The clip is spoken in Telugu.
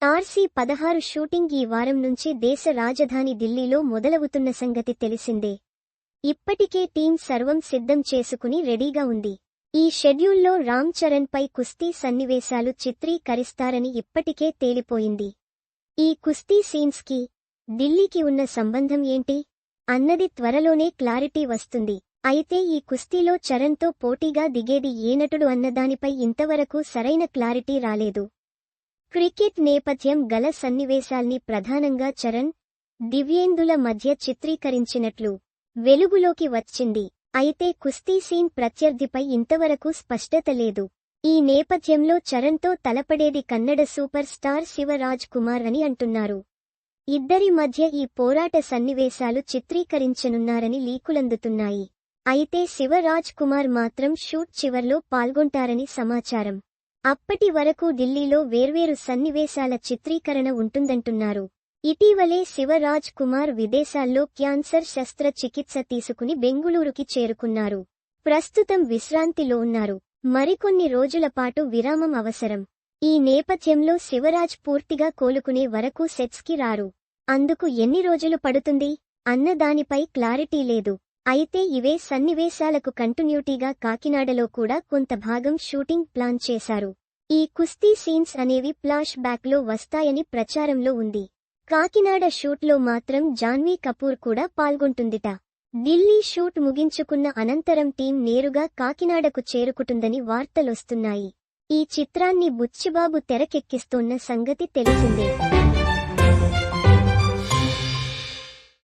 RC-16 షూటింగ్ ఈ వారం నుంచి దేశ రాజధాని ఢిల్లీలో మొదలవుతున్న సంగతి తెలిసిందే. ఇప్పటికే టీం సర్వం సిద్ధం చేసుకుని రెడీగా ఉంది. ఈ షెడ్యూల్లో రామ్ చరణ్ పై కుస్తీ సన్నివేశాలు చిత్రీకరిస్తారని ఇప్పటికే తేలిపోయింది. ఈ కుస్తీ సీన్స్ కి ఢిల్లీకి ఉన్న సంబంధం ఏంటి అన్నది త్వరలోనే క్లారిటీ వస్తుంది. అయితే ఈ కుస్తీలో చరణ్తో పోటీగా దిగేది ఏ నటుడు అన్నదానిపై ఇంతవరకు సరైన క్లారిటీ రాలేదు. క్రికెట్ నేపథ్యం గల సన్నివేశాల్ని ప్రధానంగా చరణ్, దివ్యేందుల మధ్య చిత్రీకరించినట్లు వెలుగులోకి వచ్చింది. అయితే కుస్తీ సీన్ ప్రత్యర్థిపై ఇంతవరకు స్పష్టత లేదు. ఈ నేపథ్యంలో చరణ్తో తలపడేది కన్నడ సూపర్ స్టార్ శివరాజ్ కుమార్ అని అంటున్నారు. ఇద్దరి మధ్య ఈ పోరాట సన్నివేశాలు చిత్రీకరించనున్నారని లీకులందుతున్నాయి. అయితే శివరాజ్ కుమార్ మాత్రం షూట్ చివర్లో పాల్గొంటారని సమాచారం. అప్పటి వరకు ఢిల్లీలో వేర్వేరు సన్నివేశాల చిత్రీకరణ ఉంటుందంటున్నారు. ఇటీవలే శివరాజ్ కుమార్ విదేశాల్లో క్యాన్సర్ శస్త్రచికిత్స తీసుకుని బెంగుళూరుకి చేరుకున్నారు. ప్రస్తుతం విశ్రాంతిలో ఉన్నారు. మరికొన్ని రోజుల పాటు విరామం అవసరం. ఈ నేపథ్యంలో శివరాజ్ పూర్తిగా కోలుకునే వరకు సెట్స్కి రారు. అందుకు ఎన్ని రోజులు పడుతుంది అన్న దానిపై క్లారిటీ లేదు. అయితే ఇవే సన్నివేశాలకు కంటిన్యూటీగా కాకినాడలో కూడా కొంత భాగం షూటింగ్ ప్లాన్ చేశారు. ఈ కుస్తీ సీన్స్ అనేవి ఫ్లాష్ బ్యాక్లో వస్తాయని ప్రచారంలో ఉంది. కాకినాడ షూట్లో మాత్రం జాన్వీ కపూర్ కూడా పాల్గొంటుందిట. ఢిల్లీ షూట్ ముగించుకున్న అనంతరం టీం నేరుగా కాకినాడకు చేరుకుంటుందని వార్తలొస్తున్నాయి. ఈ చిత్రాన్ని బుచ్చిబాబు తెరకెక్కిస్తోన్న సంగతి తెలిసిందే.